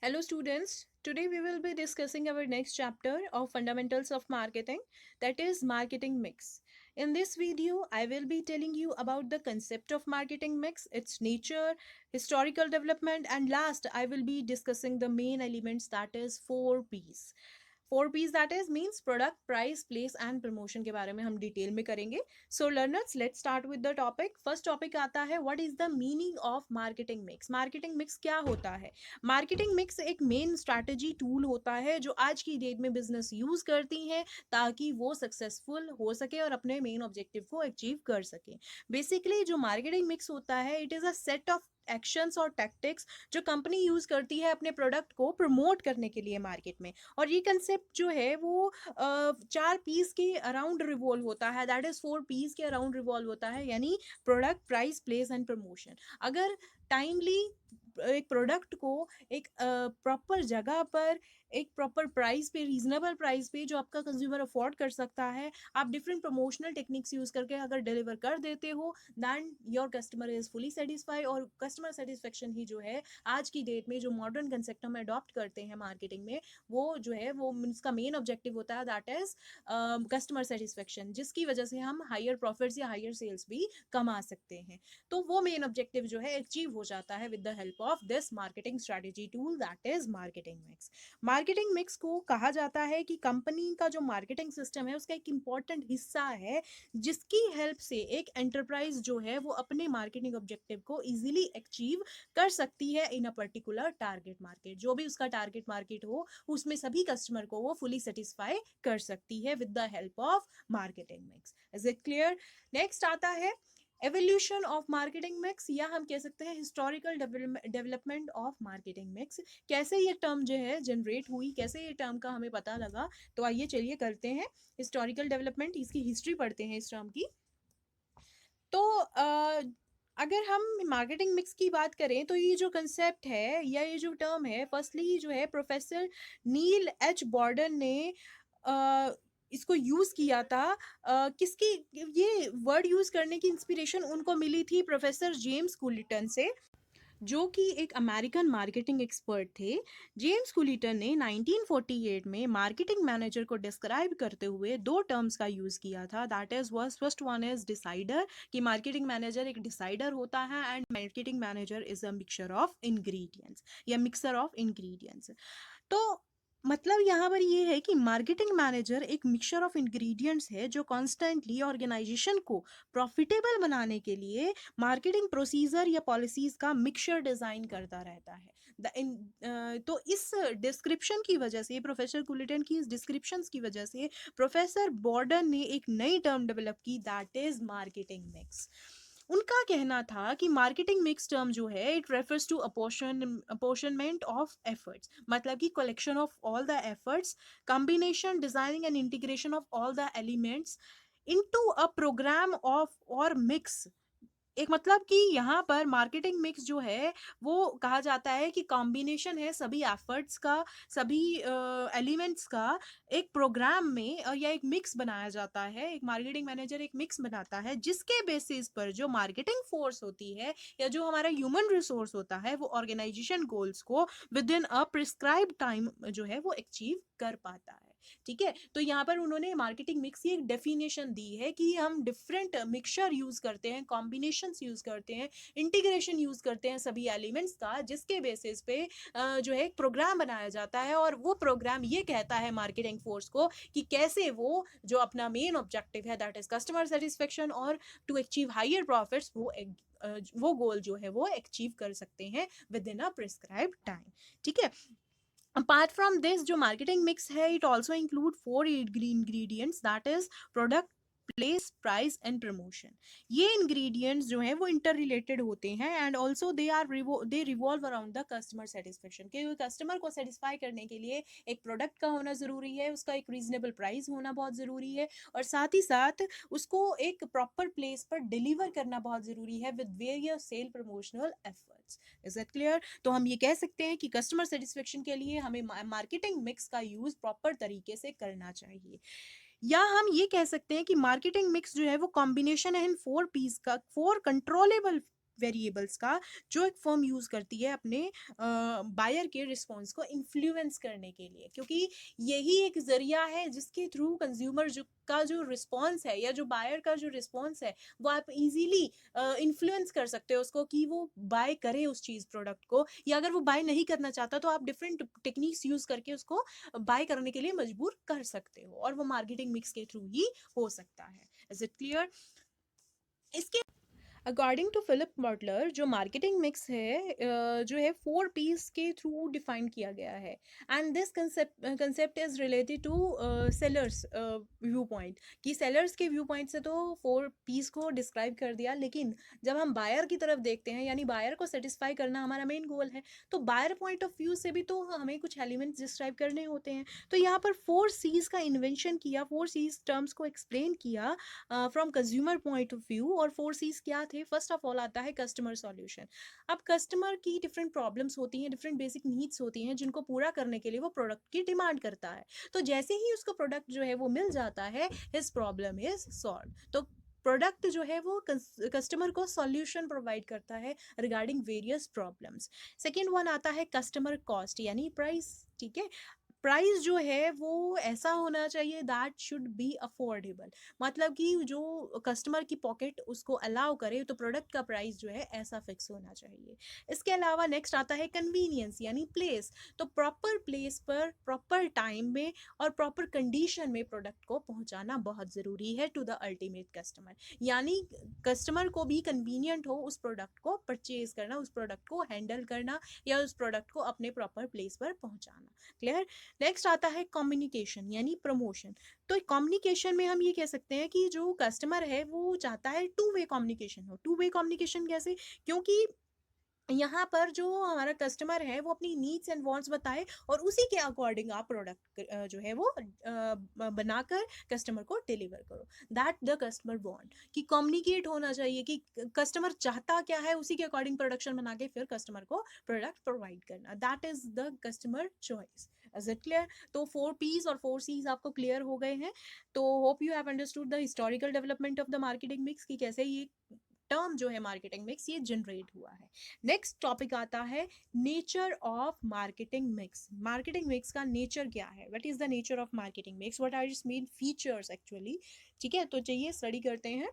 Hello, students. Today we will be discussing our next chapter of Fundamentals of Marketing, that is Marketing Mix. In this video, I will be telling you about the concept of marketing mix, its nature, historical development, and last, I will be discussing the main elements, that is 4 P's. 4 P's that is means product, price, place and promotion के बारे में हम detail में करेंगे. So learners, let's start with the topic. First topic आता है what is the meaning of marketing mix. Marketing mix क्या होता है? मार्केटिंग मिक्स एक मेन स्ट्रैटेजी टूल होता है जो आज की डेट में बिजनेस यूज करती हैं ताकि वो सक्सेसफुल हो सके और अपने मेन ऑब्जेक्टिव को अचीव कर सके. बेसिकली जो मार्केटिंग मिक्स होता है it is a set of actions और टैक्टिक्स जो कंपनी यूज करती है अपने प्रोडक्ट को प्रमोट करने के लिए मार्केट में. और ये कंसेप्ट जो है वो 4 पीस के अराउंड रिवॉल्व होता है, दैट इज 4 पीस के अराउंड रिवॉल्व होता है, यानी product, price, place and promotion. अगर टाइमली एक प्रोडक्ट को एक प्रॉपर जगह पर एक प्रॉपर प्राइस पे, रीजनेबल प्राइस पे जो आपका कंज्यूमर अफोर्ड कर सकता है, आप डिफरेंट प्रमोशनल टेक्निक्स यूज करके अगर डिलीवर कर देते हो, then your customer is fully satisfy. और कस्टमर सेटिस्फेक्शन ही जो है आज की डेट में जो मॉडर्न कंसेप्ट हम अडॉप्ट करते हैं मार्केटिंग में, वो जो है वो इसका मेन ऑब्जेक्टिव होता है, दैट इज कस्टमर सेटिस्फेक्शन, जिसकी वजह से हम हायर प्रॉफिट्स या हायर सेल्स भी कमा सकते हैं. तो वो मेन ऑब्जेक्टिव जो है अचीव हो जाता है with the help of this marketing strategy tool, that is marketing mix. Marketing mix को कहा जाता है कि कंपनी का जो मार्केटिंग सिस्टम है उसका एक इंपॉर्टेंट हिस्सा है जिसकी हेल्प से एक एंटरप्राइज जो है वो अपने मार्केटिंग ऑब्जेक्टिव को इजीली अचीव कर सकती है इन अ पर्टिकुलर टारगेट मार्केट. जो भी उसका टारगेट मार्केट हो उसमें सभी कस्टमर को वो फुली सेटिस्फाई कर सकती है with the help of marketing mix. Is it clear? Next आता है एवोल्यूशन ऑफ मार्केटिंग मिक्स, या हम कह सकते हैं historical development of marketing mix. कैसे ये टर्म जो है जनरेट हुई, कैसे ये टर्म का हमें पता लगा, तो आइए चलिए करते हैं हिस्टोरिकल डेवलपमेंट, इसकी हिस्ट्री पढ़ते हैं इस टर्म की. तो अगर हम मार्केटिंग मिक्स की बात करें तो ये जो कंसेप्ट है या ये जो टर्म है, फर्स्टली जो है प्रोफेसर नील एच बॉर्डन ने इसको यूज किया था. किसकी ये वर्ड यूज करने की इंस्पिरेशन उनको मिली थी प्रोफेसर जेम्स कुलिटन से, जो कि एक अमेरिकन मार्केटिंग एक्सपर्ट थे. जेम्स कुलिटन ने 1948 में मार्केटिंग मैनेजर को डिस्क्राइब करते हुए 2 टर्म्स का यूज़ किया था, that is was first one is decider, कि मार्केटिंग मैनेजर एक डिसाइडर होता है and marketing manager is a mixture of ingredients या मिक्सर ऑफ इंग्रेडिएंट्स. तो मतलब यहाँ पर ये है कि मार्केटिंग मैनेजर एक मिक्सचर ऑफ इंग्रेडिएंट्स है जो कॉन्स्टेंटली ऑर्गेनाइजेशन को प्रॉफिटेबल बनाने के लिए मार्केटिंग प्रोसीजर या पॉलिसीज का मिक्सचर डिजाइन करता रहता है. तो इस डिस्क्रिप्शन की वजह से, प्रोफेसर कुलिटन की इस डिस्क्रिप्शंस की वजह से प्रोफेसर बॉर्डन ने एक नई टर्म डेवलप की, दैट इज मार्केटिंग मिक्स. उनका कहना था कि मार्केटिंग मिक्स टर्म जो है it refers to apportionment of efforts, मतलब कि collection of all the efforts, combination, designing and integration of all the elements into a programme of or mix. एक मतलब कि यहाँ पर मार्केटिंग मिक्स जो है वो कहा जाता है कि कॉम्बिनेशन है सभी एफर्ट्स का, सभी एलिमेंट्स का एक प्रोग्राम में, या एक मिक्स बनाया जाता है. एक मार्केटिंग मैनेजर एक मिक्स बनाता है जिसके बेसिस पर जो मार्केटिंग फोर्स होती है या जो हमारा ह्यूमन रिसोर्स होता है वो ऑर्गेनाइजेशन गोल्स को with in a prescribe time जो है वो अचीव कर पाता है. ठीक है, तो यहाँ पर उन्होंने मार्केटिंग मिक्स की एक डेफिनेशन दी है कि हम डिफरेंट मिक्सचर यूज करते हैं, कॉम्बिनेशंस यूज करते हैं, इंटीग्रेशन यूज करते हैं सभी एलिमेंट्स का, जिसके बेसिस पे जो है एक प्रोग्राम बनाया जाता है. और वो प्रोग्राम ये कहता है मार्केटिंग फोर्स को कि कैसे वो जो अपना मेन ऑब्जेक्टिव है, दैट इज कस्टमर सेटिस्फेक्शन और टू अचीव हायर प्रॉफिट्स, वो गोल जो है वो अचीव कर सकते हैं with in a prescribe time. ठीक है. अपार्ट फ्रॉम दिस जो मार्केटिंग मिक्स है it also include 4 ingredients, that is product, place, price and promotion. ये इंग्रेडिएंट्स जो हैं वो इंटर रिलेटेड होते हैं and also they revolve around the customer satisfaction, कि कस्टमर को सेटिस्फाई करने के लिए एक प्रोडक्ट का होना ज़रूरी है, उसका एक रीजनेबल प्राइस होना बहुत ज़रूरी है, और साथ ही साथ उसको एक प्रॉपर प्लेस पर डिलीवर करना बहुत ज़रूरी है with various sale promotional efforts. Is it clear? तो हम ये कह सकते हैं कि कस्टमर सेटिस्फेक्शन के लिए हमें मार्केटिंग मिक्स का यूज प्रॉपर तरीके से करना चाहिए. या हम ये कह सकते हैं कि मार्केटिंग मिक्स जो है वो कॉम्बिनेशन है इन 4 पीस का, 4 कंट्रोलेबल वेरिएबल्स का जो एक फर्म यूज़ करती है अपने बायर के रिस्पॉन्स को इन्फ्लुएंस करने के लिए, क्योंकि यही एक ज़रिया है जिसके थ्रू कंज्यूमर का जो रिस्पॉन्स है या जो बायर का जो रिस्पॉन्स है वो आप इजीली इन्फ्लुएंस कर सकते हो उसको कि वो बाय करे उस चीज़ प्रोडक्ट को, या अगर वो बाय नहीं करना चाहता तो आप डिफरेंट टेक्निक्स यूज़ करके उसको बाय करने के लिए मजबूर कर सकते हो, और वो मार्केटिंग मिक्स के थ्रू ही हो सकता है। Is it clear? इसके अकॉर्डिंग टू फिलिप मॉडलर जो मार्केटिंग मिक्स है जो है 4 पीस के थ्रू डिफाइन किया गया है, and this concept is related to sellers view point, कि सेलर्स के व्यू पॉइंट से तो 4 पीस को डिस्क्राइब कर दिया, लेकिन जब हम बायर की तरफ देखते हैं, यानी बायर को सेटिस्फाई करना हमारा मेन गोल है, तो बायर पॉइंट ऑफ व्यू से भी तो हमें कुछ एलिमेंट्स डिस्क्राइब करने होते हैं। तो यहाँ पर 4 सीज का इन्वेंशन किया, 4 सीज टर्म्स को एक्सप्लेन किया from consumer point of view. और 4 सीज क्या थे? फर्स्ट ऑफ ऑल आता है कस्टमर सॉल्यूशन। अब कस्टमर की डिफरेंट प्रॉब्लम्स होती हैं, डिफरेंट बेसिक नीड्स होती हैं जिनको पूरा करने के लिए वो प्रोडक्ट की डिमांड करता है। तो जैसे ही उसको प्रोडक्ट जो है वो मिल जाता है, हिज प्रॉब्लम इज सॉल्व। तो प्रोडक्ट जो है वो कस्टमर को सॉल्यूशन प्रोवाइड करता है regarding various problems. Second one आता है कस्टमर कॉस्ट यानी प्राइस। ठीक है, प्राइस जो है वो ऐसा होना चाहिए दैट शुड बी अफोर्डेबल, मतलब कि जो कस्टमर की पॉकेट उसको अलाउ करे, तो प्रोडक्ट का प्राइस जो है ऐसा फिक्स होना चाहिए। इसके अलावा नेक्स्ट आता है कन्वीनियंस यानी प्लेस। तो प्रॉपर प्लेस पर प्रॉपर टाइम में और प्रॉपर कंडीशन में प्रोडक्ट को पहुंचाना बहुत ज़रूरी है टू द अल्टीमेट कस्टमर, यानी कस्टमर को भी कन्वीनियंट हो उस प्रोडक्ट को परचेज करना, उस प्रोडक्ट को हैंडल करना, या उस प्रोडक्ट को अपने प्रॉपर प्लेस पर पहुंचाना। क्लियर? नेक्स्ट आता है कम्युनिकेशन यानी प्रमोशन। तो कम्युनिकेशन में हम ये कह सकते हैं कि जो कस्टमर है वो चाहता है टू वे कम्युनिकेशन हो। टू वे कम्युनिकेशन कैसे? क्योंकि यहाँ पर जो हमारा कस्टमर है वो अपनी नीड्स एंड वांट्स बताए, और उसी के अकॉर्डिंग आप प्रोडक्ट जो है वो बनाकर कस्टमर को डिलीवर करो। दैट द कस्टमर वांट, कि कम्युनिकेट होना चाहिए कि कस्टमर चाहता क्या है, उसी के अकॉर्डिंग प्रोडक्शन बना के फिर कस्टमर को प्रोडक्ट प्रोवाइड करना। That is the customer choice. Is it clear? तो 4 पीस और 4 सीज आपको क्लियर हो गए हैं। तो hope you have understood the historical development of the marketing mix, कि कैसे ये टर्म जो है मार्केटिंग मिक्स ये जनरेट हुआ है। नेक्स्ट टॉपिक आता है nature of marketing mix. Marketing mix का नेचर क्या है? What is the nature of marketing mix? What are its main features actually? ठीक है, तो चलिए स्टडी करते हैं।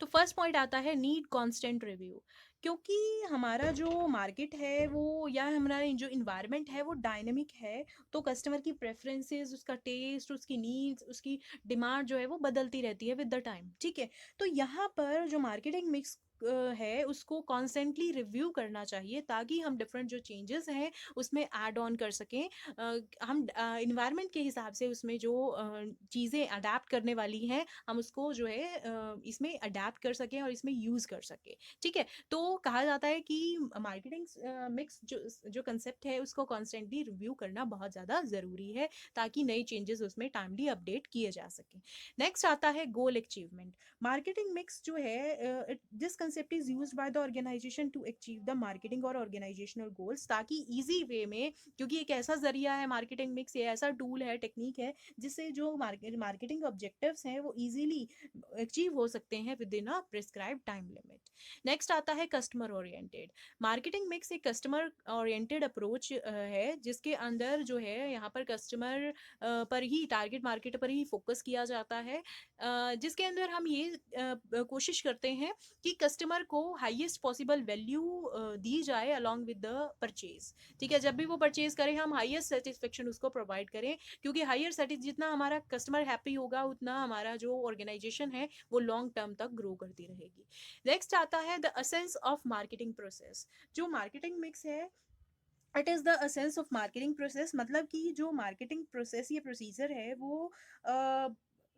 तो फर्स्ट पॉइंट आता है नीड कांस्टेंट रिव्यू, क्योंकि हमारा जो मार्केट है वो या हमारा जो इन्वायरमेंट है वो डायनेमिक है, तो कस्टमर की प्रेफरेंसेस, उसका टेस्ट, उसकी नीड्स, उसकी डिमांड जो है वो बदलती रहती है विद द टाइम। ठीक है, तो यहाँ पर जो मार्केटिंग मिक्स है उसको कॉन्स्टेंटली रिव्यू करना चाहिए, ताकि हम डिफरेंट जो चेंजेस हैं उसमें ऐड ऑन कर सकें। हम इन्वायरमेंट के हिसाब से उसमें जो चीज़ें अडेप्ट करने वाली हैं हम उसको जो है इसमें अडेप्ट कर सकें और इसमें यूज़ कर सकें। ठीक है, तो कहा जाता है कि मार्केटिंग मिक्स जो कंसेप्ट है उसको कॉन्स्टेंटली रिव्यू करना बहुत ज़्यादा ज़रूरी है, ताकि नई चेंजेस उसमें टाइमली अपडेट किए जा सकें। नेक्स्ट आता है गोल अचीवमेंट। मार्केटिंग मिक्स जो है this concept is used by the organisation to achieve the marketing और ऑर्गेनाइजेशनल गोल्स, ताकि इजी वे में, क्योंकि एक ऐसा जरिया है मार्केटिंग मिक्स, ये ऐसा टूल है, टेक्निक है, जिससे जो मार्केटिंग ऑब्जेक्टिव्स हैं वो इजीली अचीव हो सकते हैं with in a prescribe time limit. Next आता है कस्टमर ओरिएंटेड। मार्केटिंग मिक्स एक कस्टमर ओरिएंटेड अप्रोच है, जिसके अंदर जो है यहाँ पर कस्टमर पर ही, टारगेट मार्केट पर ही फोकस किया जाता है, जिसके अंदर हम ये कोशिश करते हैं कि कस्टमर को हाईएस्ट पॉसिबल वैल्यू दी जाए अलॉन्ग विद द परचेज। ठीक है, जब भी वो परचेज करें हम हाईएस्ट सेटिस्फेक्शन उसको प्रोवाइड करें, क्योंकि हायर सेटिस जितना हमारा कस्टमर हैप्पी होगा उतना हमारा जो ऑर्गेनाइजेशन है वो लॉन्ग टर्म तक ग्रो करती रहेगी। नेक्स्ट आता है the essence of marketing process. जो मार्केटिंग मिक्स है, it is the essence of marketing process, मतलब कि जो मार्केटिंग प्रोसेस या प्रोसीजर है वो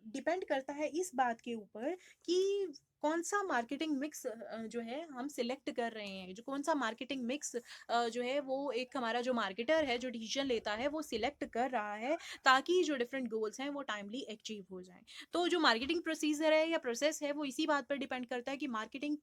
डिपेंड करता है इस बात के ऊपर कि कौन सा मार्केटिंग मिक्स जो है हम सिलेक्ट कर रहे हैं, जो कौन सा मार्केटिंग मिक्स जो है वो एक हमारा जो मार्केटर है जो डिसीजन लेता है वो सिलेक्ट कर रहा है, ताकि जो डिफरेंट गोल्स हैं वो टाइमली अचीव हो जाएं। तो जो मार्केटिंग प्रोसीजर है या प्रोसेस है वो इसी बात पर डिपेंड करता है कि मार्केटिंग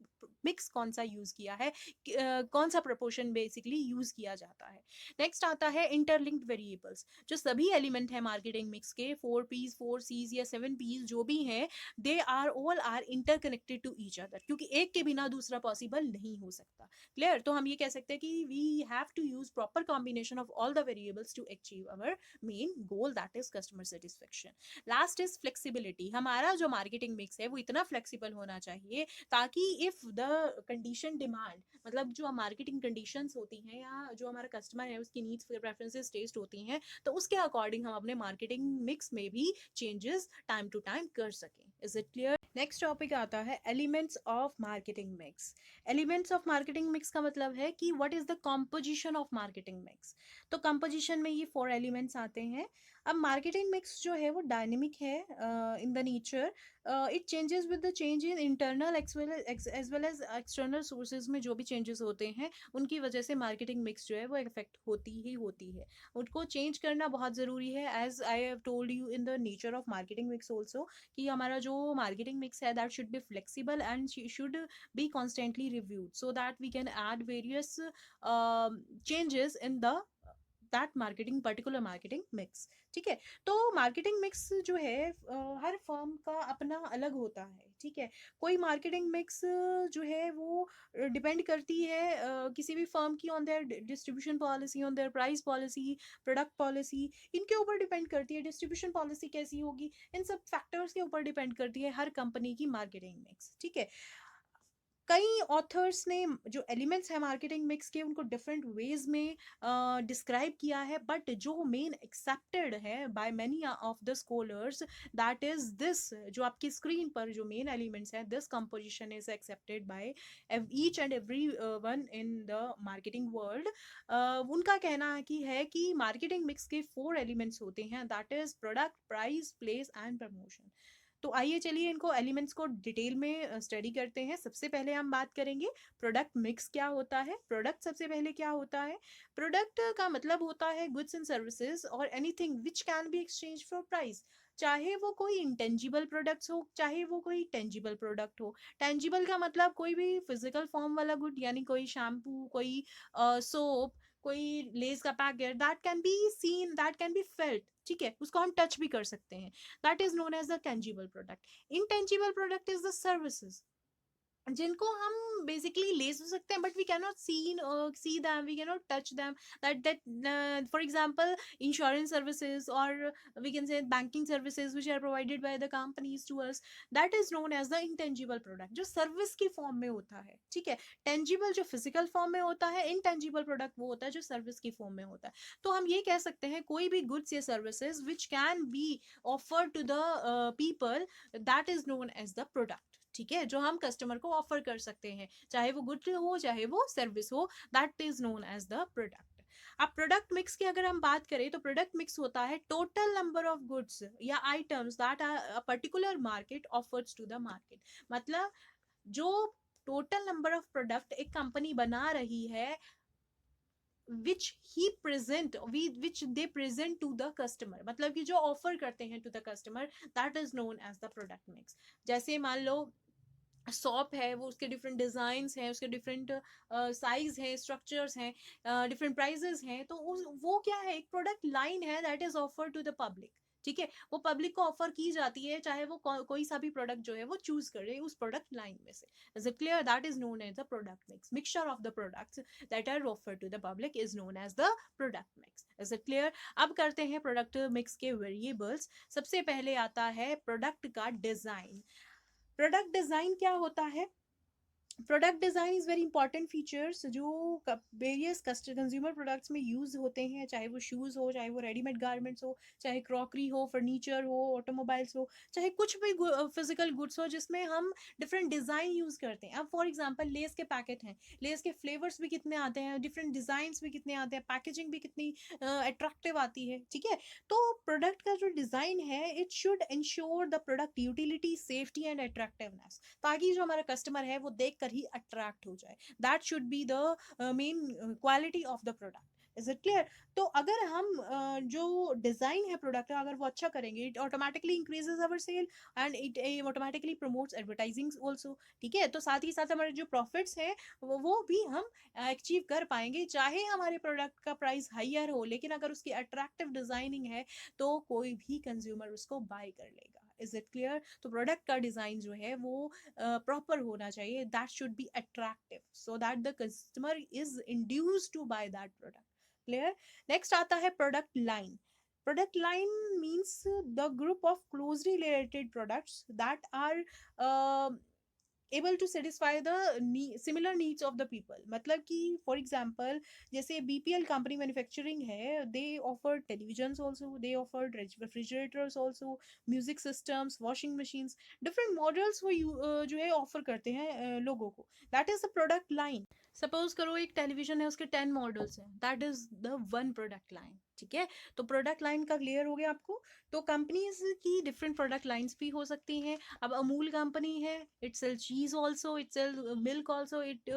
मिक्स कौन सा यूज़ किया है, कौन सा प्रपोर्शन बेसिकली यूज़ किया जाता है। नेक्स्ट आता है इंटरलिंक्ड वेरिएबल्स। जो सभी एलिमेंट है मार्केटिंग मिक्स के, 4 पीस 4 सीज या 7 पीस जो भी हैं, they are all are interconnected connected to each other, क्योंकि एक के बिना दूसरा पॉसिबल नहीं हो सकता। क्लियर? तो हम ये कह सकते हैं कि we have to use proper combination of all the variables to achieve our main goal, that is customer satisfaction. Last is flexibility. हमारा जो मार्केटिंग मिक्स है वो इतना फ्लेक्सिबल होना चाहिए ताकि इफ द कंडीशन डिमांड, मतलब जो मार्केटिंग कंडीशंस होती हैं या जो हमारा कस्टमर है उसकी नीड्स प्रेफरेंसेस टेस्ट होती हैं, तो उसके अकॉर्डिंग हम अपने मार्केटिंग मिक्स में भी चेंजेस टाइम टू टाइम कर सकें। Is it clear? Next topic आता है elements of marketing mix. Elements of marketing mix का मतलब है कि what is the composition of marketing mix. तो कंपोजिशन में ये 4 एलिमेंट्स आते हैं। अब मार्केटिंग मिक्स जो है वो डायनेमिक है in the nature. It changes with the change in internal as well as external sources में जो भी चेंजेस होते हैं उनकी वजह से मार्केटिंग मिक्स जो है वो इफेक्ट होती ही होती है। उनको चेंज करना बहुत ज़रूरी है, as I have told you in the nature of marketing mix also, कि हमारा जो मार्केटिंग मिक्स है that should be flexible and should be constantly reviewed so that we can add various changes in the that marketing particular marketing mix. ठीक है? तो marketing mix जो है हर firm का अपना अलग होता है। ठीक है? कोई मार्केटिंग मिक्स जो है वो डिपेंड करती है किसी भी फर्म की on their distribution policy, on their price policy, product policy, इनके ऊपर डिपेंड करती है। डिस्ट्रीब्यूशन पॉलिसी कैसी होगी, इन सब फैक्टर्स के ऊपर डिपेंड करती है हर कंपनी की मार्केटिंग मिक्स। ठीक है? कई ऑथर्स ने जो एलिमेंट्स है मार्केटिंग मिक्स के उनको डिफरेंट वेज में डिस्क्राइब किया है, बट जो मेन एक्सेप्टेड है by many of the scholars, that is this, जो आपकी स्क्रीन पर जो मेन एलिमेंट्स है, this composition is accepted by each and every one in the marketing world. उनका कहना है कि मार्केटिंग मिक्स के 4 एलिमेंट्स होते हैं, that is product, price, place and promotion. तो आइए चलिए इनको एलिमेंट्स को डिटेल में स्टडी करते हैं। सबसे पहले हम बात करेंगे प्रोडक्ट मिक्स क्या होता है। प्रोडक्ट सबसे पहले क्या होता है? प्रोडक्ट का मतलब होता है गुड्स एंड सर्विसेज और anything which can be exchange for price. चाहे वो कोई इंटेंजिबल प्रोडक्ट्स हो, चाहे वो कोई टेंजिबल प्रोडक्ट हो। टेंजिबल का मतलब कोई भी फिजिकल फॉर्म वाला गुड, यानी कोई शैम्पू, कोई सोप, कोई लेस का packet, that can be seen, that can be felt. ठीक है? उसको हम टच भी कर सकते हैं। that is known as the tangible product. Intangible product is the services जिनको हम बेसिकली ले तो सकते हैं, but we can not see them, we can not touch them. That for example insurance services और we can say banking services which are provided by the companies to us, that is known as the intangible product, जो service की form में होता है। ठीक है? Tangible जो physical form में होता है, इंटेंजिबल प्रोडक्ट वो होता है जो सर्विस की फॉर्म में होता है। तो हम ये कह सकते हैं कोई भी गुड्स या services which can be offer to the people, that is known as the product. ठीक है? जो हम कस्टमर को ऑफर कर सकते हैं, चाहे वो गुड हो चाहे वो सर्विस हो, that is known as the product. अब प्रोडक्ट मिक्स की अगर हम बात करें तो प्रोडक्ट मिक्स होता है टोटल नंबर ऑफ गुड्स या items that a particular market offers to the market. मतलब जो टोटल नंबर ऑफ प्रोडक्ट एक कंपनी बना रही है which they present to the customer, मतलब कि जो ऑफर करते हैं to the customer, that is known as the product mix. जैसे मान लो सॉप है, वो उसके डिफरेंट डिजाइन हैं, उसके डिफरेंट साइज हैं, स्ट्रक्चर्स हैं, डिफरेंट प्राइजेस हैं, तो वो क्या है, एक प्रोडक्ट लाइन है that is offer to the public. ठीक है? वो पब्लिक को ऑफर की जाती है, चाहे वो कोई सा भी प्रोडक्ट जो है वो चूज करे उस प्रोडक्ट लाइन में से। Is it clear? That is known as the product mix. Mixture of the products that are offer to the public is known as the product mix. Is it clear? अब करते हैं product mix के variables. सबसे पहले आता है product का design. Product design क्या होता है? Product design is very important features जो वेरियस कंज्यूमर प्रोडक्ट्स में यूज़ होते हैं, चाहे वो शूज़ हो, चाहे वो रेडीमेड गारमेंट्स हो, चाहे क्रॉकरी हो, फर्नीचर हो, ऑटोमोबाइल्स हो, चाहे कुछ भी फिजिकल गुड्स हो जिसमें हम डिफरेंट डिज़ाइन यूज़ करते हैं। अब फॉर एग्जांपल लेस के पैकेट हैं, लेस के फ्लेवर्स भी कितने आते हैं, डिफरेंट डिज़ाइंस भी कितने आते हैं, पैकेजिंग भी कितनी अट्रैक्टिव आती है। ठीक है? तो प्रोडक्ट का जो डिज़ाइन है it should ensure the product utility, safety and attractiveness, ताकि जो हमारा कस्टमर है वो देख कर ही अट्रैक्ट हो जाए। That should be the main quality of the product. Is it clear? तो अगर हम जो डिजाइन है प्रोडक्ट का अगर वो अच्छा करेंगे, it automatically increases our sale and it automatically promotes advertising also. ठीक है? तो साथ ही साथ हमारे जो प्रॉफिट्स हैं वो भी हम अचीव कर पाएंगे, चाहे हमारे प्रोडक्ट का प्राइस हाइयर हो, लेकिन अगर उसकी अट्रैक्टिव डिजाइनिंग है तो कोई भी कंज्यूमर उसको बाय कर लेगा। Is it clear? तो प्रोडक्ट का डिजाइन जो है वो प्रॉपर होना चाहिए, that should be attractive so that the customer is induced to buy that product. Clear? Next आता है product line. Product line means the group of closely related products that are uh, able to satisfy the similar needs of the people। मतलब कि for example जैसे BPL company manufacturing है, दे offer televisions also, दे offer refrigerators also, music systems, washing machines, different models वो जो है offer करते हैं लोगों को। That is the product line. Suppose करो एक टेलीविजन है, उसके 10 मॉडल्स हैं, that is the one product line. ठीक है, तो प्रोडक्ट लाइन का क्लियर हो गया आपको। तो कंपनीज की डिफरेंट प्रोडक्ट लाइंस भी हो सकती हैं। अब अमूल कंपनी है, it sell cheese also, it sell milk also, it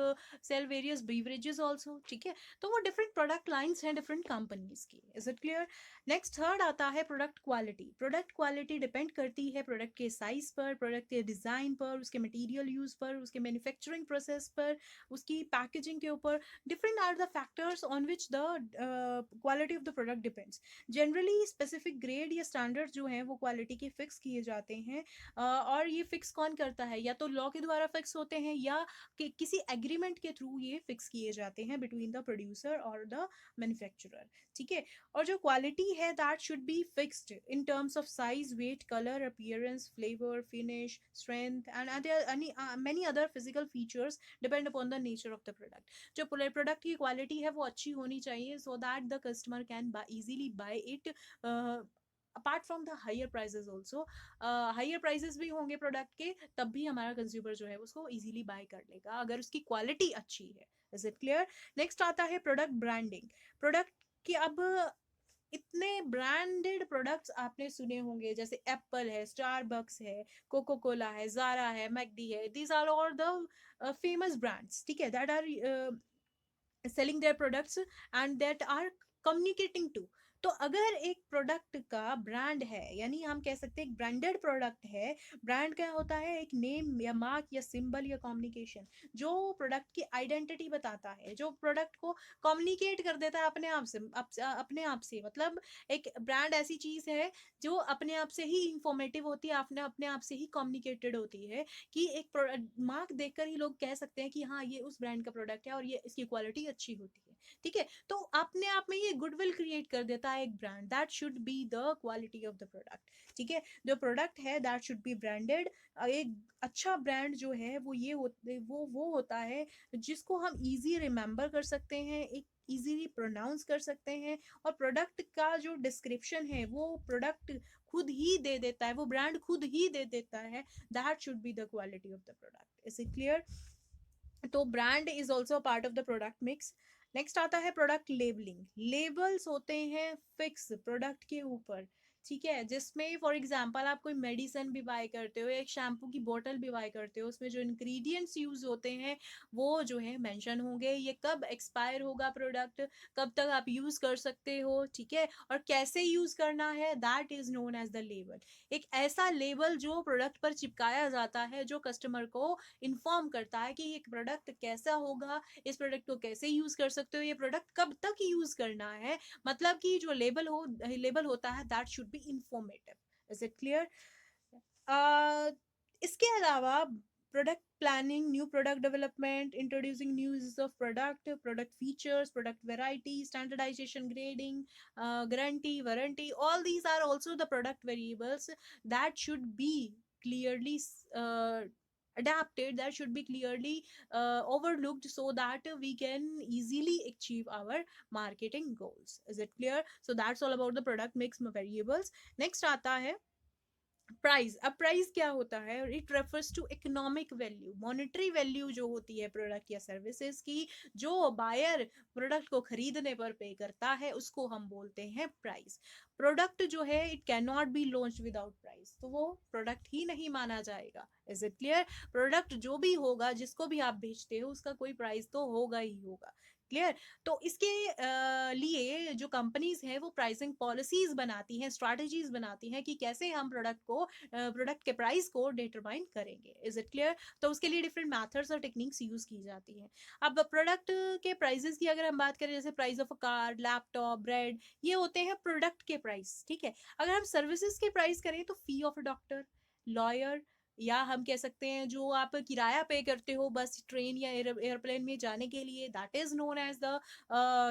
sell various beverages also. ठीक है, तो वो डिफरेंट प्रोडक्ट लाइंस हैं डिफरेंट कंपनीज की। Is it clear? Next third आता है product quality. Product quality depend करती है प्रोडक्ट के साइज पर, प्रोडक्ट के डिजाइन पर, उसके मटेरियल यूज पर, उसके मैन्युफैक्चरिंग प्रोसेस पर, उसकी पैकेजिंग के ऊपर। Different are the factors on which the quality of the product depends. Generally specific grade या स्टैंडर्ड जो हैं वो क्वालिटी के फिक्स किए जाते हैं। और ये फिक्स कौन करता है? या तो लॉ के द्वारा फिक्स होते हैं या किसी एग्रीमेंट के थ्रू ये फिक्स किए जाते हैं बिटवीन द प्रोड्यूसर और द मैन्युफैक्चरर। ठीक है, और जो क्वालिटी है that should be fixed in terms of size, weight, colour, appearance, flavour, finish, strength and many other physical features depend upon the nature of the product। जो प्रोडक्ट की क्वालिटी है वो अच्छी होनी चाहिए so that the customer can easily buy it। Apart from the higher prices also, higher prices भी होंगे प्रोडक्ट के, तब भी हमारा कंज्यूमर जो है उसको इजीली बाय कर लेगा अगर उसकी क्वालिटी अच्छी है। Is it clear? नेक्स्ट आता है प्रोडक्ट ब्रांडिंग। प्रोडक्ट की अब इतने ब्रांडेड प्रोडक्ट्स आपने सुने होंगे, जैसे एप्पल है, स्टारबक्स है, कोको कोला है, जारा है, मैकडी है, these are all the famous brands. ठीक है, that are selling their products and that are communicating to। तो अगर एक प्रोडक्ट का ब्रांड है, यानी हम कह सकते हैं एक ब्रांडेड प्रोडक्ट है। ब्रांड क्या होता है? एक नेम या मार्क या सिंबल या कम्युनिकेशन जो प्रोडक्ट की आइडेंटिटी बताता है, जो प्रोडक्ट को कम्युनिकेट कर देता है अपने आप से। अपने आप से मतलब एक ब्रांड ऐसी चीज है जो अपने आप से ही इंफॉर्मेटिव होती है, अपने आप से ही कम्युनिकेटेड होती है, कि एक मार्क देखकर ही लोग कह सकते हैं कि हाँ ये उस ब्रांड का प्रोडक्ट है और ये इसकी क्वालिटी अच्छी होती है। ठीक है, तो अपने आप में ये गुडविल क्रिएट कर देता है एक brand. That should be the quality of the product. ठीक है, जो प्रोडक्ट है दैट शुड बी ब्रांडेड। एक अच्छा ब्रांड जो है वो होता है जिसको हम इजी रिमेम्बर कर सकते हैं, एक इजीली प्रोनाउंस कर सकते हैं, और प्रोडक्ट का जो डिस्क्रिप्शन है वो प्रोडक्ट खुद ही दे देता है, वो ब्रांड खुद ही दे देता है। That should be the quality of the product. Is it clear? तो brand is also part of the product mix. Next आता है प्रोडक्ट लेबलिंग। लेबल्स होते हैं फिक्स प्रोडक्ट के ऊपर। ठीक है, जिसमें फॉर एग्जांपल आप कोई मेडिसिन भी बाय करते हो, एक शैम्पू की बोतल भी बाय करते हो, उसमें जो इंग्रेडिएंट्स यूज होते हैं वो जो है मेंशन होंगे, ये कब एक्सपायर होगा प्रोडक्ट, कब तक आप यूज कर सकते हो। ठीक है, और कैसे यूज करना है, that is known as the label. एक ऐसा लेबल जो प्रोडक्ट पर चिपकाया जाता है जो कस्टमर को इन्फॉर्म करता है कि ये प्रोडक्ट कैसा होगा, इस प्रोडक्ट को कैसे यूज कर सकते हो, ये प्रोडक्ट कब तक यूज करना है। मतलब कि जो लेबल होता है that should be informative. Is it clear? इसके अलावा product planning, new product development, introducing new uses of product, product features, product variety, standardisation, grading, guarantee, warranty, all these are also the product variables that should be clearly adapted, that should be clearly overlooked so that we can easily achieve our marketing goals। is it clear? So that's all about the product mix variables। next आता है price. अब price क्या होता है? It refers to economic value, monetary value जो होती है product या सर्विसेज की, जो बायर प्रोडक्ट को खरीदने पर पे करता है, उसको हम बोलते हैं प्राइस। प्रोडक्ट जो है it can not be launch without price, तो वो प्रोडक्ट ही नहीं माना जाएगा। Is it clear? प्रोडक्ट जो भी होगा, जिसको भी आप बेचते हो, उसका कोई प्राइस तो होगा ही होगा। क्लियर? तो इसके लिए जो कंपनीज हैं वो प्राइसिंग पॉलिसीज बनाती हैं, स्ट्रैटेजीज बनाती हैं कि कैसे हम प्रोडक्ट के प्राइस को डिटरमाइन करेंगे। Is it clear? तो उसके लिए डिफरेंट मैथड्स और टेक्निक्स यूज की जाती हैं। अब प्रोडक्ट के प्राइसेस की अगर हम बात करें, जैसे price of a car, laptop, bread, ये होते हैं प्रोडक्ट के प्राइस, ठीक है। अगर हम सर्विसेज के प्राइस करें तो फी ऑफ अ डॉक्टर, लॉयर, या हम कह सकते हैं जो आप किराया पे करते हो बस, ट्रेन या एयरप्लेन में जाने के लिए, that is known as the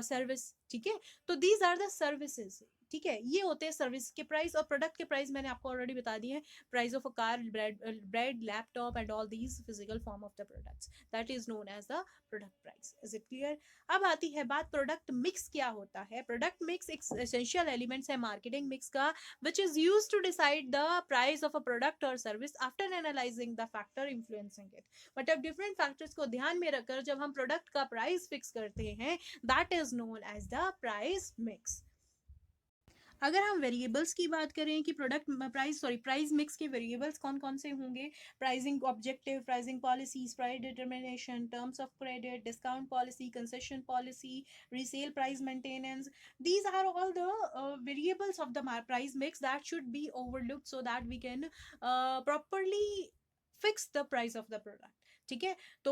service, ठीक है। तो दीज आर द सर्विसेज, ठीक है। ये होते हैं सर्विस के प्राइस। और प्रोडक्ट के प्राइस मैंने आपको ऑलरेडी बता दिए हैं, price of a car, bread, laptop and all these physical form of the products, that is known as the product price. Is it clear? अब आती है बात प्रोडक्ट मिक्स क्या होता है। प्रोडक्ट मिक्स एक एसेंशियल एलिमेंट्स है मार्केटिंग मिक्स का, which is used to decide the price of a product or service after analyzing the factor influencing it। मतलब डिफरेंट फैक्टर्स को ध्यान में रखकर जब हम प्रोडक्ट का प्राइस फिक्स करते हैं, that is known as the price mix. अगर हम वेरिएबल्स की बात करें कि प्राइस मिक्स के वेरिएबल्स कौन कौन से होंगे, pricing objective, pricing policies, price determination, terms of credit, discount policy, concession policy, resale price maintenance, these are all the variables of the price mix that should be overlooked so that we can properly fix the price of the product, ठीक है। तो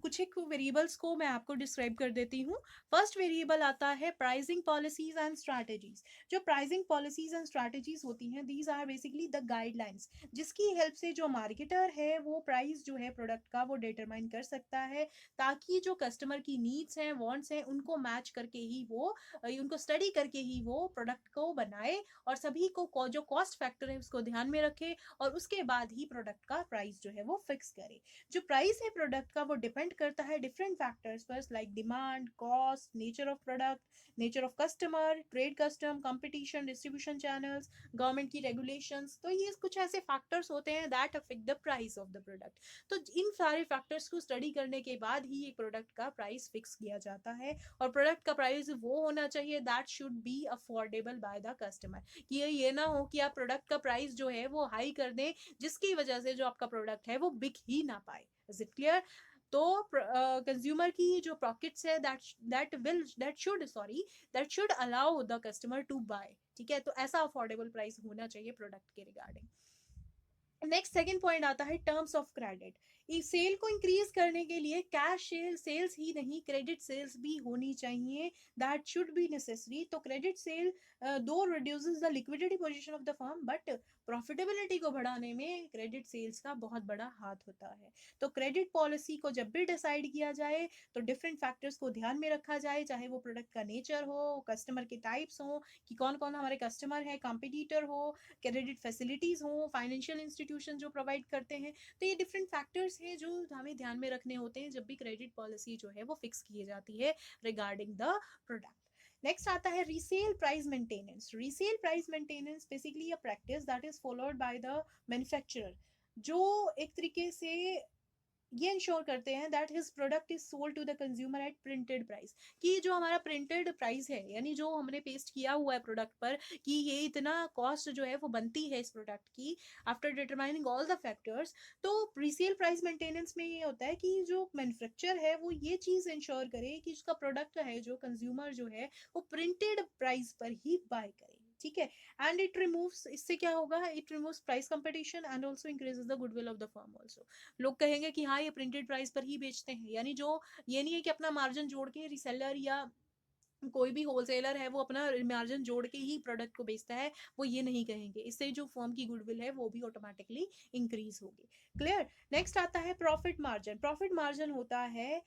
कुछ एक variables को मैं आपको describe कर देती हूँ। फर्स्ट वेरिएबल आता है प्राइसिंग पॉलिसीज एंड स्ट्रैटेजीज। जो प्राइसिंग पॉलिसीज एंड स्ट्रैटेजीज होती हैं, these are basically the guidelines, जिसकी हेल्प से जो मार्केटर है वो प्राइस जो है प्रोडक्ट का वो डिटरमाइन कर सकता है, ताकि जो कस्टमर की नीड्स हैं, वांट्स हैं, उनको मैच करके ही वो उनको स्टडी करके ही वो प्रोडक्ट को बनाए, और सभी को जो कॉस्ट फैक्टर है उसको ध्यान में रखे, और उसके बाद ही प्रोडक्ट का प्राइस जो है वो फिक्स करे। जो प्राइस है प्रोडक्ट का वो डिपेंड करता है डिफरेंट फैक्टर्स पर, like demand, cost, nature of product, nature of customer, trade custom, competition, distribution channels, government की रेगुलेशंस। तो ये कुछ ऐसे फैक्टर्स होते हैं that affect the price of the product. तो इन सारे फैक्टर्स को स्टडी करने के बाद ही एक प्रोडक्ट का प्राइस फिक्स किया जाता है, और प्रोडक्ट का प्राइस वो होना चाहिए that should B affordable by the customer, कि ये ना हो कि आप प्रोडक्ट का प्राइस जो है वो हाई कर दें, जिसकी वजह से जो आपका प्रोडक्ट है वो बिक ही ना पाए। Is it clear? तो कंज्यूमर की जो पॉकेट्स है that should allow the customer to buy, ठीक है। तो ऐसा अफोर्डेबल प्राइस होना चाहिए प्रोडक्ट के रिगार्डिंग। नेक्स्ट सेकंड पॉइंट आता है टर्म्स ऑफ क्रेडिट। इस सेल को इंक्रीज करने के लिए कैश सेल्स ही नहीं, क्रेडिट सेल्स भी होनी चाहिए, दैट शुड बी नेसेसरी। तो क्रेडिट सेल दो reduces the liquidity position of the firm, but profitability को बढ़ाने में क्रेडिट सेल्स का बहुत बड़ा हाथ होता है। तो क्रेडिट पॉलिसी को जब भी डिसाइड किया जाए तो डिफरेंट फैक्टर्स को ध्यान में रखा जाए, चाहे वो प्रोडक्ट का नेचर हो, कस्टमर के टाइप्स हो, कि कौन कौन हमारे कस्टमर है, कॉम्पिटिटर हो, क्रेडिट फैसिलिटीज हो, फाइनेंशियल इंस्टीट्यूशन जो प्रोवाइड करते हैं। तो ये डिफरेंट फैक्टर्स हैं जो हमें ध्यान में रखने होते हैं जब भी क्रेडिट पॉलिसी जो है वो फिक्स की जाती है रिगार्डिंग द प्रोडक्ट। नेक्स्ट आता है resale price maintenance. Resale price maintenance basically a practice that is followed by the manufacturer, जो एक तरीके से ये इंश्योर करते हैं that his product is sold to the consumer at printed price, कि जो हमारा प्रिंटेड प्राइस है, यानी जो हमने पेस्ट किया हुआ है प्रोडक्ट पर कि ये इतना कॉस्ट जो है वो बनती है इस प्रोडक्ट की, after determining all the factors. तो प्रीसेल प्राइस मेंटेनेंस में ये होता है कि जो मैन्युफैक्चर है वो ये चीज़ इंश्योर करे कि उसका प्रोडक्ट है जो कंज्यूमर जो है वो प्रिंटेड प्राइस पर ही बाय करे, ठीक है। एंड इट रिमूव्स, इससे क्या होगा, it removes price competition and also increases the goodwill of the firm also. लोग कहेंगे कि हाँ ये प्रिंटेड प्राइस पर ही बेचते हैं, यानी जो ये नहीं है कि अपना मार्जिन जोड़ के रिसेलर या कोई भी होलसेलर है वो अपना मार्जिन जोड़ के ही प्रोडक्ट को बेचता है, वो ये नहीं कहेंगे। इससे जो फर्म की गुडविल है वो भी ऑटोमेटिकली इंक्रीज होगी। क्लियर? नेक्स्ट आता है प्रॉफिट मार्जिन। प्रॉफिट मार्जिन होता है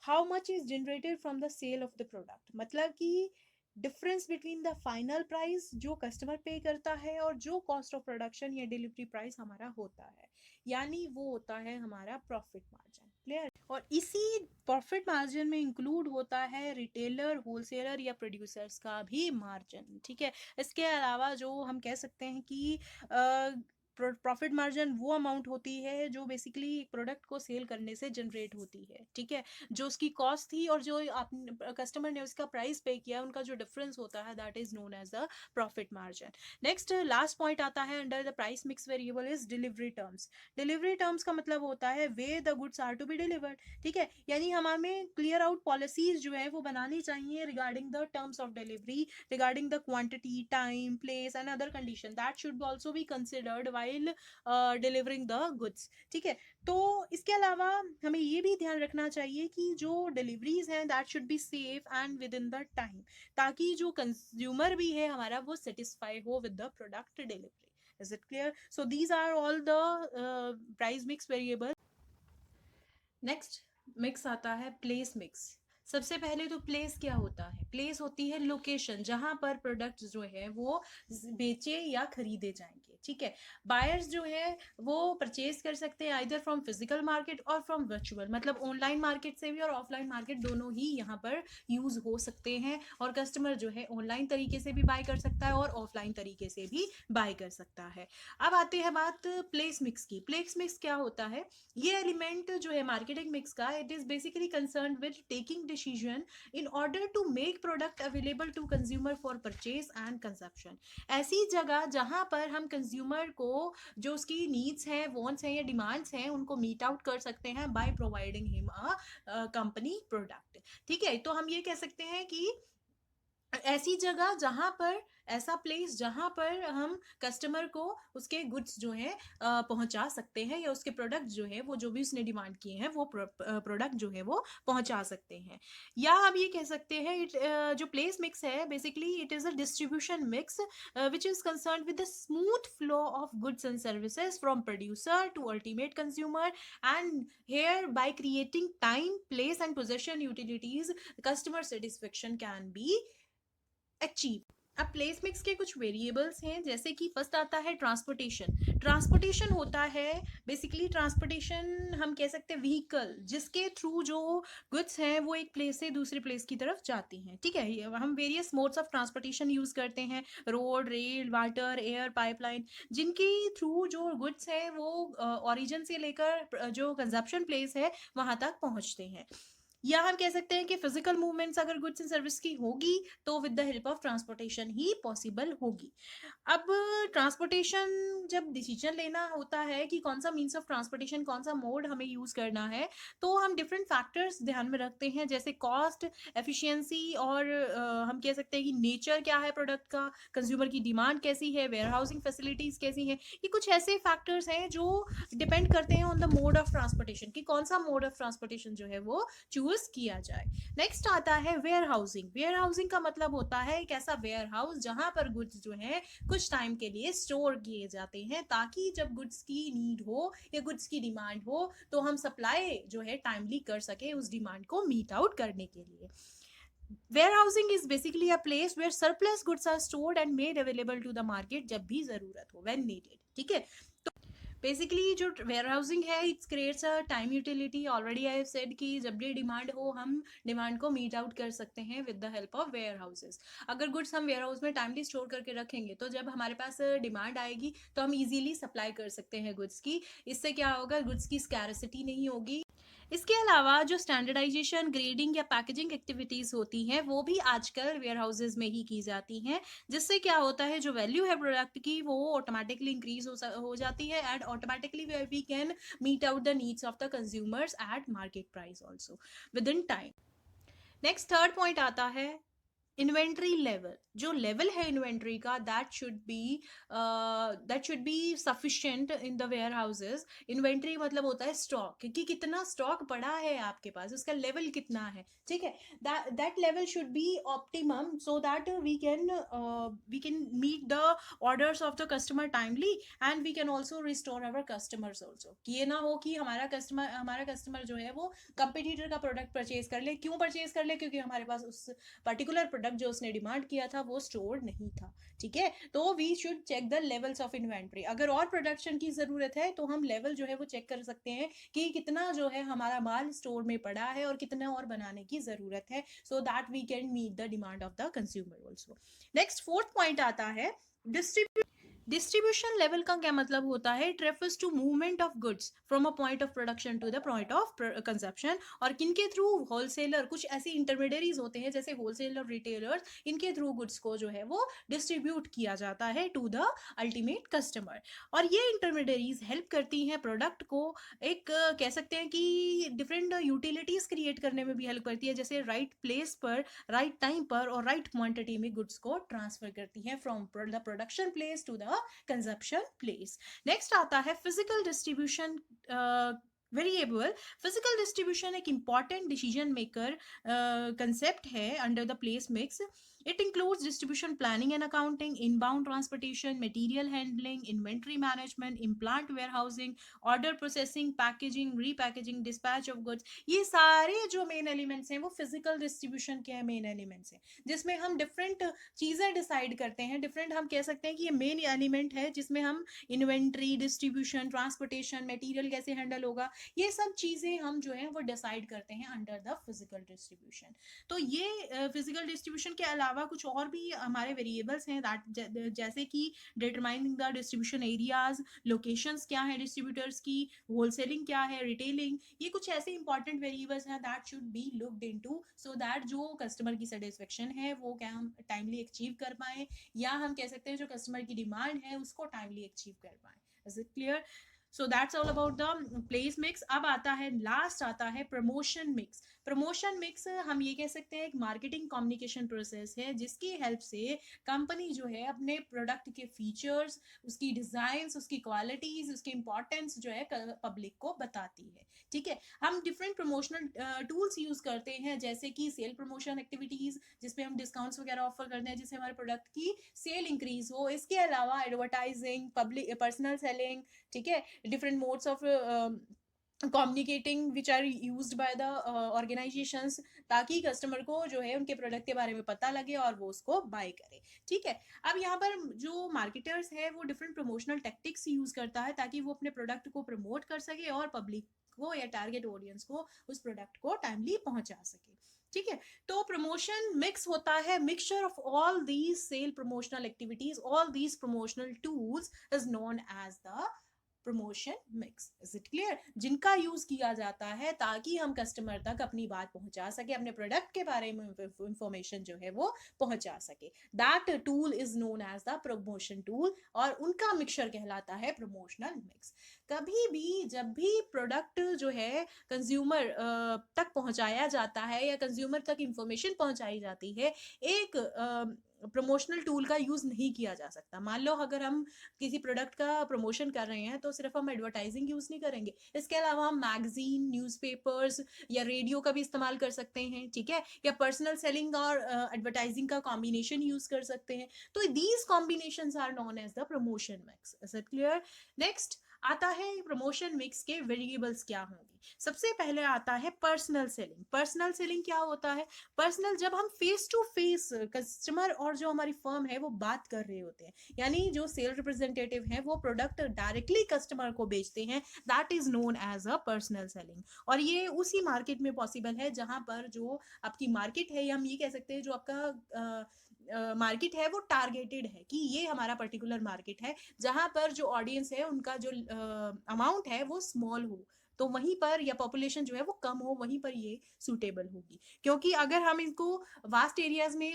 how much is generated from the sale of the product, मतलब कि difference between the final price जो कस्टमर पे करता है और जो कॉस्ट ऑफ प्रोडक्शन या डिलीवरी प्राइस हमारा होता है, यानी वो होता है हमारा प्रॉफिट मार्जिन। क्लियर? और इसी प्रॉफिट मार्जिन में इंक्लूड होता है रिटेलर, होलसेलर या प्रोड्यूसर्स का भी मार्जिन, ठीक है। इसके अलावा जो हम कह सकते हैं कि प्रॉफिट मार्जिन वो अमाउंट होती है जो बेसिकली एक प्रोडक्ट को सेल करने से जनरेट होती है, ठीक है। जो उसकी कॉस्ट थी और जो आप कस्टमर ने उसका प्राइस पे किया, उनका जो डिफरेंस होता है, that is known as the profit margin. Next last point आता है under the price mix variable is delivery terms. Delivery terms का मतलब होता है way the goods are to be delivered, ठीक है। यानी हमें क्लियर आउट पॉलिसीज जो है वो बनानी चाहिए regarding the terms of delivery, regarding the quantity, time, place and other condition that should also be considered while delivering the goods, ठीक है। तो इसके अलावा हमें ये भी ध्यान रखना चाहिए कि जो डिलीवरीज हैं that should be safe and within the time, ताकि जो कंज्यूमर भी है हमारा वो सेटिस्फाई हो with the product delivery. Is it clear? So these are all the price mix variable. Next mix आता है प्लेस मिक्स। सबसे पहले तो प्लेस क्या होता है? प्लेस होती है लोकेशन जहां पर प्रोडक्ट्स जो है वो बेचे या खरीदे जाएंगे, ठीक है। बायर्स जो है वो परचेज कर सकते हैं आइदर फ्रॉम फिजिकल मार्केट और फ्रॉम वर्चुअल, मतलब ऑनलाइन मार्केट से भी और ऑफलाइन मार्केट दोनों ही यहाँ पर यूज हो सकते हैं। और कस्टमर जो है ऑनलाइन तरीके से भी बाय कर सकता है और ऑफलाइन तरीके से भी बाय कर सकता है। अब आते हैं बात प्लेस मिक्स की। प्लेस मिक्स क्या होता है? ये एलिमेंट जो है मार्केटिंग मिक्स का, it is basically concern with taking decision in order to make product available to consumer for purchase and consumption. ऐसी जगह जहां पर हम कंज्यूमर को जो उसकी नीड्स हैं, वांट्स हैं या डिमांड्स हैं, उनको मीट आउट कर सकते हैं by providing him a company product, ठीक है। तो हम ये कह सकते हैं कि ऐसी जगह जहां पर, ऐसा प्लेस जहां पर हम कस्टमर को उसके गुड्स जो है पहुंचा सकते हैं या उसके प्रोडक्ट जो है वो जो भी उसने डिमांड किए हैं वो प्रोडक्ट जो है वो पहुंचा सकते हैं। या हम ये कह सकते हैं जो प्लेस मिक्स है basically it is a distribution mix which is concern with the smooth flow of goods and services from producer to ultimate consumer, and hereby creating time, place and possession utilities customer satisfaction can be achieve. अब place mix के कुछ variables हैं, जैसे कि first आता है transportation. Transportation होता है बेसिकली, ट्रांसपोर्टेशन हम कह सकते हैं व्हीकल जिसके थ्रू जो गुड्स हैं वो एक प्लेस से दूसरे प्लेस की तरफ जाती हैं, ठीक है। हम various modes of transportation use करते हैं, road, rail, water, air, pipeline, जिनके थ्रू जो गुड्स है वो ओरिजिन से लेकर जो कंजप्शन प्लेस है वहां तक पहुंचते हैं। या हम कह सकते हैं कि फिजिकल मूवमेंट्स अगर गुड्स एंड सर्विस की होगी तो with the help of transportation he possible होगी। अब ट्रांसपोर्टेशन जब डिसीजन लेना होता है कि कौन सा मीन्स ऑफ ट्रांसपोर्टेशन, कौन सा मोड हमें यूज करना है, तो हम डिफरेंट फैक्टर्स ध्यान में रखते हैं, जैसे कॉस्ट, एफिशिएंसी, और हम कह सकते हैं कि नेचर क्या है प्रोडक्ट का, कंज्यूमर की डिमांड कैसी है, वेयर हाउसिंग फैसिलिटीज कैसी है। ये कुछ ऐसे फैक्टर्स हैं जो डिपेंड करते हैं on the mode of transportation, कि कौन सा मोड ऑफ ट्रांसपोर्टेशन जो है वो चूज किया जाए। नेक्स्ट आता है वेयर हाउसिंग। वेयर हाउसिंग का मतलब होता है एक ऐसा वेयर हाउस जहां पर गुड्स जो है कुछ टाइम के लिए स्टोर किए जाते हैं, ताकि जब गुड्स की नीड हो या गुड्स की डिमांड हो तो हम सप्लाई जो है टाइमली कर सके उस डिमांड को मीट आउट करने के लिए। warehousing is basically a place where surplus goods are stored and made available to the market जब भी जरूरत हो, when needed, ठीक है। बेसिकली जो वेयर हाउसिंग है it's creates a time utility. Already I have said कि जब भी डिमांड हो हम डिमांड को मीट आउट कर सकते हैं with the help of warehouses. अगर गुड्स हम वेयर हाउस में टाइमली स्टोर करके रखेंगे तो जब हमारे पास डिमांड आएगी तो हम इजीली सप्लाई कर सकते हैं गुड्स की। इससे क्या होगा, गुड्स की स्कैरसिटी नहीं होगी। इसके अलावा जो स्टैंडर्डाइजेशन, ग्रेडिंग या पैकेजिंग एक्टिविटीज होती हैं वो भी आजकल वेयर हाउसेज में ही की जाती हैं, जिससे क्या होता है जो वैल्यू है प्रोडक्ट की वो ऑटोमेटिकली इंक्रीज हो जाती है, and automatically we can meet out the needs of the consumers at market price also within time. Next third point आता है इन्वेंट्री लेवल। जो लेवल है इन्वेंट्री का that should be sufficient in the warehouses. Inventory मतलब होता है stock, कि कितना स्टॉक पड़ा है आपके पास, उसका लेवल कितना है, ठीक है। That level should be optimum so that we can meet the orders of the customer timely, and we can also restore our customers also. कि ये ना हो कि हमारा कस्टमर जो है वो कंपटीटर का प्रोडक्ट परचेज कर ले। क्यों परचेज कर ले? क्योंकि हमारे पास उस पर्टिकुलर प्रोडक्ट जो उसने डिमांड किया था वो स्टोर नहीं था, ठीक है। तो we should check the levels of inventory. अगर और प्रोडक्शन की जरूरत है तो हम लेवल जो है वो चेक कर सकते हैं कि कितना जो है हमारा माल स्टोर में पड़ा है और कितना और बनाने की जरूरत है, so that we can meet the demand of the consumer also. Next fourth point आता है डिस्ट्रीब्यूशन। डिस्ट्रीब्यूशन लेवल का क्या मतलब होता है? It refers to movement of goods from a point of production to the point of consumption. और किनके through? Wholesaler, कुछ ऐसे इंटरमीडियरीज होते हैं जैसे होलसेलर, रिटेलर्स, इनके थ्रू गुड्स को जो है वो डिस्ट्रीब्यूट किया जाता है टू द अल्टीमेट कस्टमर। और ये इंटरमीडियरीज हेल्प करती हैं प्रोडक्ट को एक कह सकते हैं कि डिफरेंट यूटिलिटीज क्रिएट करने में भी हेल्प करती है, जैसे राइट प्लेस पर, राइट टाइम पर और राइट क्वांटिटी में गुड्स को ट्रांसफर करती है from the production place to the consumption place. Next आता है physical distribution variable. Physical distribution एक इंपॉर्टेंट डिसीजन मेकर कंसेप्ट है under the place mix. It includes distribution planning and accounting, inbound transportation, material handling, inventory management, implant warehousing, order processing, packaging, repackaging, dispatch of goods. ये सारे जो main elements हैं वो physical distribution के main elements हैं, जिसमें हम different चीज़ें डिसाइड करते हैं। डिफरेंट हम कह सकते हैं कि ये मेन एलिमेंट है जिसमें हम इन्वेंट्री, डिस्ट्रीब्यूशन, ट्रांसपोर्टेशन, मटेरियल कैसे हैंडल होगा, ये सब चीज़ें हम जो है वो डिसाइड करते हैं अंडर द फिजिकल डिस्ट्रीब्यूशन। तो ये फिजिकल डिस्ट्रीब्यूशन के अलावा कुछ और भी हमारे वेरिएबल्स हैं जैसे कि determining the distribution areas, locations क्या है डिस्ट्रीब्यूटर्स की, होलसेलिंग क्या है, रिटेलिंग, ये कुछ ऐसे इंपॉर्टेंट वेरिएबल्स हैं that should B looked into so that जो कस्टमर की सेटिस्फेक्शन है वो क्या हम टाइमली अचीव कर पाए, या हम कह सकते हैं जो कस्टमर की डिमांड है उसको टाइमली अचीव कर पाए। Is it clear? So that's all about the place mix. अब आता है लास्ट, आता है प्रमोशन मिक्स। प्रमोशन मिक्स हम ये कह सकते हैं एक मार्केटिंग कम्युनिकेशन प्रोसेस है जिसकी हेल्प से कंपनी जो है अपने प्रोडक्ट के फीचर्स, उसकी डिजाइन्स, उसकी क्वालिटीज, उसकी इंपॉर्टेंस जो है पब्लिक को बताती है। ठीक है, हम डिफरेंट प्रमोशनल टूल्स यूज करते हैं जैसे कि सेल प्रमोशन एक्टिविटीज, जिसमें हम डिस्काउंट्स वगैरह ऑफर करते हैं जिससे हमारे प्रोडक्ट की सेल इंक्रीज हो। इसके अलावा एडवर्टाइजिंग, पब्लिक पर्सनल सेलिंग, ठीक है, different modes of communicating which are used by the organizations, ताकि कस्टमर को जो है उनके प्रोडक्ट के बारे में पता लगे और वो उसको बाय करे। ठीक है, अब यहाँ पर जो मार्केटर्स है वो डिफरेंट प्रमोशनल टेक्टिक्स यूज करता है ताकि वो अपने प्रोडक्ट को प्रमोट कर सके और पब्लिक को या टारगेट ऑडियंस को उस प्रोडक्ट को टाइमली पहुंचा सके। ठीक है, तो प्रमोशन मिक्स होता है mixture of all these sale promotional activities, all these promotional tools is known as the promotion mix. Is it clear? जिनका यूज किया जाता है ताकि हम कस्टमर तक अपनी बात पहुंचा सके, अपने प्रोडक्ट के बारे में इंफॉर्मेशन जो है वो पहुंचा सके, that tool is known as the promotion tool, और उनका मिक्सचर कहलाता है प्रमोशनल मिक्स। कभी भी जब भी प्रोडक्ट जो है कंज्यूमर तक पहुंचाया जाता है या कंज्यूमर तक इंफॉर्मेशन पहुंचाई जाती है, एक प्रमोशनल टूल का यूज नहीं किया जा सकता। मान लो अगर हम किसी प्रोडक्ट का प्रमोशन कर रहे हैं तो सिर्फ हम एडवर्टाइजिंग यूज नहीं करेंगे, इसके अलावा हम मैगजीन, न्यूज़पेपर्स या रेडियो का भी इस्तेमाल कर सकते हैं। ठीक है, या पर्सनल सेलिंग और एडवर्टाइजिंग का कॉम्बिनेशन यूज कर सकते हैं। तो these combinations are known as the promotion mix. Is it clear? Next आता है प्रमोशन मिक्स के वेरिएबल्स क्या होंगे। सबसे पहले आता है पर्सनल सेलिंग। पर्सनल सेलिंग क्या होता है? पर्सनल, जब हम फेस टू फेस कस्टमर और जो हमारी फर्म है वो बात कर रहे होते हैं, यानी जो सेल रिप्रेजेंटेटिव है वो प्रोडक्ट डायरेक्टली कस्टमर को बेचते हैं, that is known as a personal selling. और ये उसी मार्केट में पॉसिबल है जहां पर जो आपकी मार्केट है, या हम ये कह सकते हैं जो आपका मार्केट है वो टारगेटेड है, कि ये हमारा पर्टिकुलर मार्केट है जहां पर जो ऑडियंस है उनका जो अमाउंट है वो स्मॉल हो, तो वहीं पर, या पॉपुलेशन जो है वो कम हो, वहीं पर ये सूटेबल होगी। क्योंकि अगर हम इसको वास्ट एरियाज में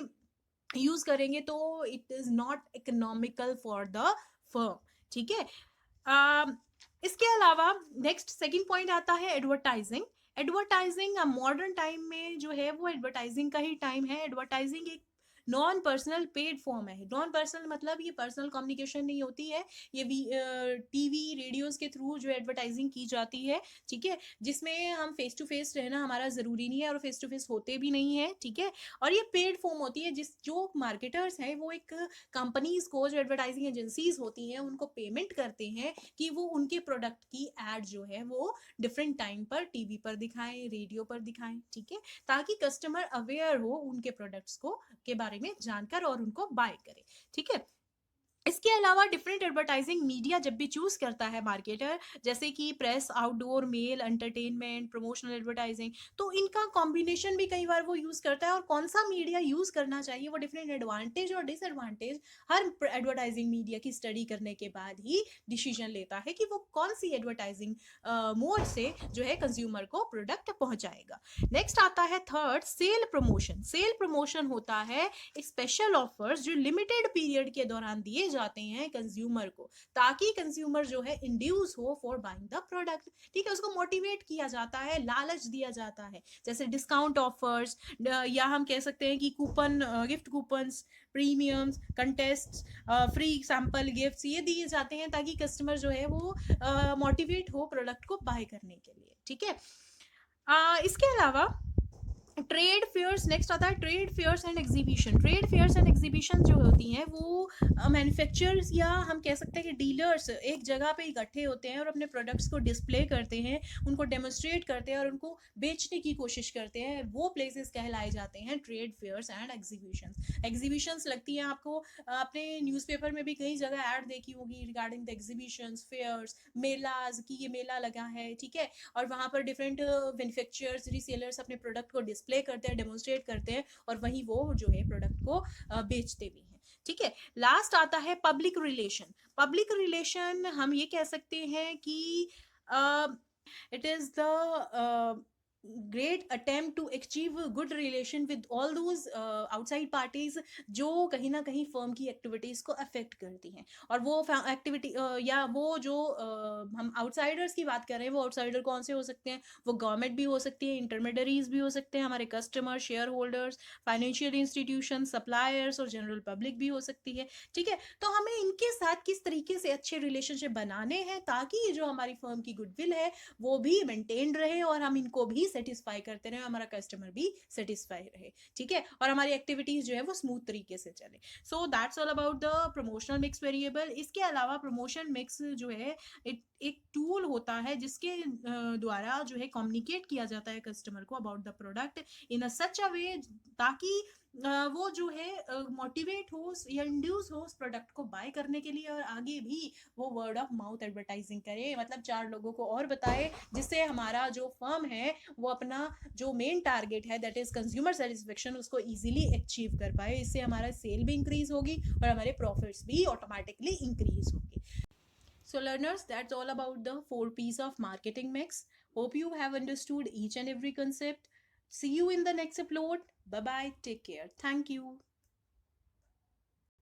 यूज करेंगे तो it is not economical for the firm. ठीक है, इसके अलावा नेक्स्ट सेकंड पॉइंट आता है एडवर्टाइजिंग। एडवर्टाइजिंग मॉडर्न टाइम में जो है वो एडवर्टाइजिंग का ही टाइम है। एडवर्टाइजिंग एक नॉन पर्सनल पेड फॉर्म है। नॉन पर्सनल मतलब ये पर्सनल कम्युनिकेशन नहीं होती है, ये टीवी, रेडियोज के थ्रू जो एडवर्टाइजिंग की जाती है। ठीक है, जिसमें हम फेस टू फेस रहना हमारा जरूरी नहीं है और फेस टू फेस होते भी नहीं है। ठीक है, और ये पेड फॉर्म होती है, जिस जो मार्केटर्स हैं वो एक कंपनीज को, जो एडवर्टाइजिंग एजेंसीज होती हैं उनको पेमेंट करते हैं कि वो उनके प्रोडक्ट की एड जो है वो डिफरेंट टाइम पर टीवी पर दिखाएं, रेडियो पर दिखाएं। ठीक है, ताकि कस्टमर अवेयर हो उनके प्रोडक्ट्स को के बारे में जानकर और उनको बाय करे। ठीक है, इसके अलावा डिफरेंट एडवर्टाइजिंग मीडिया जब भी चूज करता है मार्केटर, जैसे कि press, outdoor, mail, entertainment, promotional advertising, तो इनका कॉम्बिनेशन भी कई बार वो यूज करता है, और कौन सा मीडिया यूज करना चाहिए वो डिफरेंट एडवांटेज और डिसएडवांटेज हर एडवर्टाइजिंग मीडिया की स्टडी करने के बाद ही डिसीजन लेता है कि वो कौन सी एडवर्टाइजिंग मोड से जो है कंज्यूमर को प्रोडक्ट पहुंचाएगा। नेक्स्ट आता है third, sale promotion. Sale promotion होता है स्पेशल ऑफर्स जो लिमिटेड पीरियड के दौरान दिए जाते हैं कंज्यूमर को, ताकि कंज्यूमर जो है इंड्यूस हो फॉर बाइंग द प्रोडक्ट। ठीक है, उसको मोटिवेट किया जाता है, लालच दिया जाता है, जैसे डिस्काउंट ऑफर्स, या हम कह सकते हैं कि coupon, gift coupons, premiums, contest, free sample gifts ये दिए जाते हैं ताकि कस्टमर जो है वो मोटिवेट हो प्रोडक्ट को बाय करने के लिए। ठीक है, इसके अलावा ट्रेड फेयर्स, नेक्स्ट आता है trade fairs and exhibition. Trade fairs and exhibition जो होती हैं वो मैन्युफैक्चरर्स या हम कह सकते हैं कि डीलर्स एक जगह पे इकट्ठे होते हैं और अपने प्रोडक्ट्स को डिस्प्ले करते हैं, उनको डेमोस्ट्रेट करते हैं और उनको बेचने की कोशिश करते हैं, वो प्लेसेस कहलाए जाते हैं trade fairs and exhibition. Exhibitions लगती हैं आपको, आपने न्यूज़पेपर में भी कई जगह ऐड देखी होगी regarding the exhibitions, fairs, melas की ये मेला लगा है। ठीक है, और वहाँ पर डिफरेंट मैन्युफैक्चरर्स, रीसेलर्स अपने प्रोडक्ट को डिस्प्ले करते हैं, डेमोन्स्ट्रेट करते हैं, और वहीं वो जो है प्रोडक्ट को बेचते भी हैं। ठीक है, लास्ट आता है पब्लिक रिलेशन। पब्लिक रिलेशन हम ये कह सकते हैं कि it is the great attempt to achieve good relation with all those outside parties जो कहीं ना कहीं फर्म की एक्टिविटीज को अफेक्ट करती हैं। और वो एक्टिविटी या वो जो हम आउटसाइडर्स की बात कर रहे हैं, वो आउटसाइडर कौन से हो सकते हैं? वो गवर्नमेंट भी हो सकती है, इंटरमीडियरीज भी हो सकते हैं, हमारे customer, share holders, financial institution, suppliers और जनरल पब्लिक भी हो सकती है। ठीक है, तो हमें इनके साथ किस तरीके से अच्छे रिलेशनशिप बनाने हैं ताकि जो हमारी फर्म की गुडविल है वो भी मेंटेन रहे और हम इनको भी सेटिस्फाई करते रहे, हमारा कस्टमर भी सेटिस्फाई रहे। ठीक है, और हमारी एक्टिविटीज जो है वो स्मूथ तरीके से चले। So that's all about the promotional mix variable. इसके अलावा प्रमोशन मिक्स जो है एक टूल होता है जिसके द्वारा जो है कम्युनिकेट किया जाता है कस्टमर को अबाउट द प्रोडक्ट इन अ सच अ वे ताकि वो जो है मोटिवेट हो या इंड्यूस हो उस प्रोडक्ट को बाय करने के लिए, और आगे भी वो वर्ड ऑफ माउथ एडवर्टाइजिंग करे, मतलब 4 लोगों को और बताए, जिससे हमारा जो फर्म है वो अपना जो मेन टारगेट है दैट इज कंज्यूमर सेटिस्फेक्शन उसको इजीली अचीव कर पाए। इससे हमारा सेल भी इंक्रीज होगी और हमारे प्रॉफिट्स भी ऑटोमेटिकली इंक्रीज होगी। So learners, that's all about the 4 P's of marketing mix. Hope you have understood each and every concept. See you in the next upload. Bye bye. Take care. Thank you.